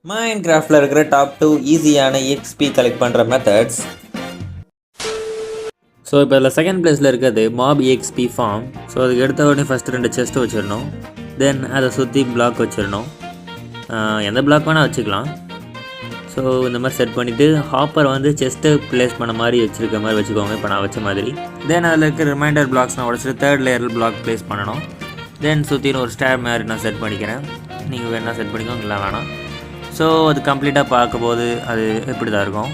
Minecraftல இருக்கிற டாப் 2 ஈஸியான EXP collect பண்ணுற மெத்தட்ஸ். ஸோ இப்போ இதில் செகண்ட் பிளேஸில் இருக்கிறது மாப் EXP ஃபார்ம். ஸோ அதுக்கு எடுத்த உடனே ஃபஸ்ட்டு 2 செஸ்ட்டு வச்சிடணும். தென் அதை சுற்றி பிளாக் வச்சிடணும். எந்த பிளாக் வேணால் வச்சுக்கலாம். ஸோ இந்த மாதிரி செட் பண்ணிவிட்டு ஹாப்பர் வந்து செஸ்ட்டு ப்ளேஸ் பண்ண மாதிரி வச்சுருக்க மாதிரி வச்சுக்கோங்க, இப்போ நான் வச்ச மாதிரி. தென் அதில் இருக்க ரிமைண்டர் பிளாக்ஸ் நான் உடச்சிட்டு தேர்ட் லேயரில் பிளாக் ப்ளேஸ் பண்ணணும். தென் சுற்றின்னு ஒரு ஸ்டார் மாதிரி நான் செட் பண்ணிக்கிறேன். நீங்கள் வேணால் செட் பண்ணிக்கோங்க, இல்லை வேணாம். ஸோ அது கம்ப்ளீட்டாக பார்க்கும்போது அது எப்படி தான் இருக்கும்.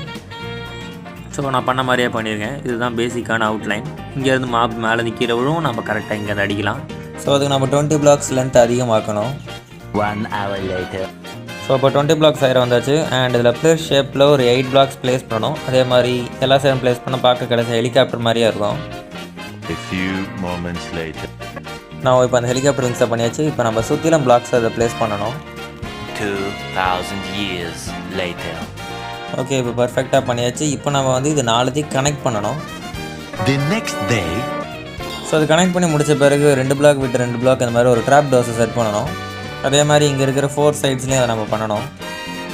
ஸோ நான் பண்ண மாதிரியே பண்ணியிருக்கேன். இதுதான் பேசிக்கான அவுட்லைன். இங்கேருந்து மாப் மேலே கீழே விழுவும், நம்ம கரெக்டாக இங்கேருந்து அடிக்கலாம். ஸோ அதுக்கு நம்ம 20 பிளாக்ஸ் லென்த் அதிகமாக்கணும். 1 hour later. ஸோ இப்போ 20 பிளாக்ஸ் ஆயிரம் வந்தாச்சு. அண்ட் இதில் ப்ளேஸ் ஷேப்பில் ஒரு 8 பிளாக்ஸ் ப்ளேஸ் பண்ணணும். அதே மாதிரி எல்லா சைடும் ப்ளேஸ் பண்ண பார்க்க கிடைச்ச ஹெலிகாப்டர் மாதிரியே இருக்கும். A few moments later. நான் இப்போ அந்த ஹெலிகாப்டர் விங்ஸை பண்ணியாச்சு. இப்போ நம்ம சுற்றிலும் பிளாக்ஸ் அதை ப்ளேஸ் பண்ணணும். 2000 years later. ஓகே, இப்போ பர்ஃபெக்டாக பண்ணியாச்சு. இப்போ நம்ம வந்து இது 4த்தையும் கனெக்ட் பண்ணணும். The next day. ஸோ அது கனெக்ட் பண்ணி முடித்த பிறகு 2 பிளாக் விட்டு 2 பிளாக் இந்த மாதிரி ஒரு ட்ராப் டோர்ஸை செட் பண்ணணும். அதே மாதிரி இங்கே இருக்கிற 4 சைட்ஸ்லேயும் அதை நம்ம பண்ணணும்.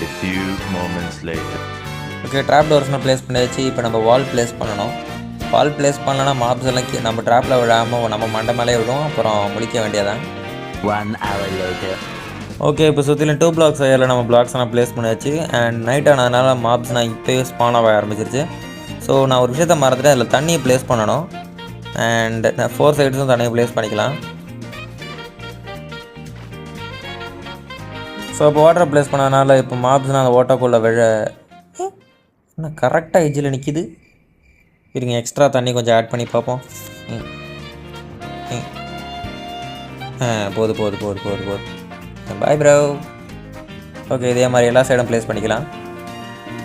A few moments later. Okay, trap டோர்ஸ்னால் ப்ளேஸ் பண்ணியாச்சு. இப்போ நம்ம வால் ப்ளேஸ் பண்ணணும். வால் ப்ளேஸ் பண்ணலன்னா மாப்ஸ் எல்லாம் நம்ம ட்ராப்பில் விழாமல் நம்ம மண்டை மேலே விடும், அப்புறம் முடிக்க வேண்டியதான். 1 hour later. ஓகே, இப்போ சுற்றிலும் 2 பிளாக்ஸ் ஏரியாவில் நம்ம பிளாக்ஸ் நான் ப்ளேஸ் பண்ணியாச்சு. அண்ட் நைட் ஆனதுனால மாப்ஸ் நான் இப்போயே ஸ்பான் ஆக ஆரம்பிச்சிருச்சு. ஸோ நான் ஒரு விஷயத்தை மறந்துட்டு அதில் தண்ணியை ப்ளேஸ் பண்ணணும். அண்ட் 4 சைட்ஸும் தண்ணியை ப்ளேஸ் பண்ணிக்கலாம். ஸோ இப்போ வாட்டரை ப்ளேஸ் பண்ணதுனால இப்போ மாப்ஸ்னால் அந்த ஓட்டக்குள்ளே விழ இன்னும் கரெக்டாக எஜ்ஜில் நிற்கிது. இருங்க, எக்ஸ்ட்ரா தண்ணி கொஞ்சம் ஆட் பண்ணி பார்ப்போம். போது பாய் ப்ரோ. ஓகே, இதே மாதிரி எல்லா சைடும் ப்ளேஸ் பண்ணிக்கலாம்.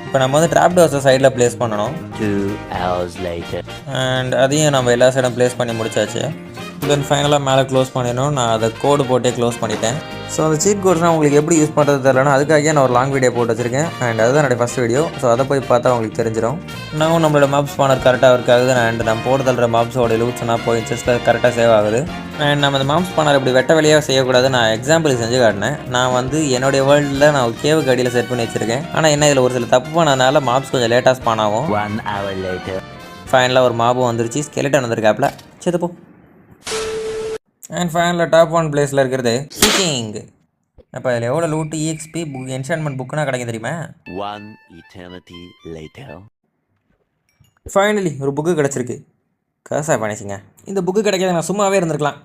இப்போ நம்ம வந்து ட்ராப் டோர்ஸை சைடில் ப்ளேஸ் பண்ணணும். 2 hours later. அண்ட் அதையும் நம்ம எல்லா சைடும் ப்ளேஸ் பண்ணி முடிச்சாச்சு. தென் ஃபைனலாக மேலே க்ளோஸ் பண்ணிடணும். நான் அதை கோடு போட்டே க்ளோஸ் பண்ணிட்டேன். ஸோ அந்த சீட் கோட்ஸ்னால் உங்களுக்கு எப்படி யூஸ் பண்ணுறது தெரியலனா அதுக்காக நான் ஒரு லாங் வீடியோ போட்டு வச்சுருக்கேன். அண்ட் அதுதான் என்னுடைய ஃபஸ்ட் வீடியோ. ஸோ அதை போய் பார்த்தா உங்களுக்கு தெரிஞ்சிடும். நான் நம்மளோட மாப் ஸ்பானர் கரெக்டாக இருக்காது. அண்ட் நம்ம போட்டு தள்ளுற மாப்ஸோட லூட்ஸ்னால் போய் செஸ்ட்டில் கரெக்டாக சேவ் ஆகுது. அண்ட் நம்ம அந்த மாப் ஸ்பானர் இப்படி வெட்ட வெளியாக செய்யக்கூடாது. நான் எக்ஸாம்பிள் செஞ்சு காட்டினேன். நான் வந்து என்னுடைய வேர்ல்டில் நான் ஒரு கேவுக்கு அடியில் செட் பண்ணி வச்சுருக்கேன். ஆனால் என்ன இதில் ஒரு சில தப்பு பண்ணதுனால மாப்ஸ் கொஞ்சம் லேட்டாக ஸ்பான் ஆகும். 1 hour later. ஃபைனலாக ஒரு மாபும் வந்துருச்சு. ஸ்கெலிட்டன் வந்திருக்காப்ல. செத்துப்போ. அண்ட் ஃபைனலில் டாப் 1 பிளேஸில் இருக்கிறது சீக்கிங். அப்போ அதில் எவ்வளோ லூட்டு EXP புக் என்ஷான்மெண்ட் புக்குனா கிடைக்கும் தெரியுமா? 1 eternity later. ஃபைனலி ஒரு புக்கு கிடச்சிருக்கு. கரெக்டாக பண்ணிச்சிங்க. இந்த புக்கு கிடைக்காத நான் சும்மாவே இருந்திருக்கலாம்.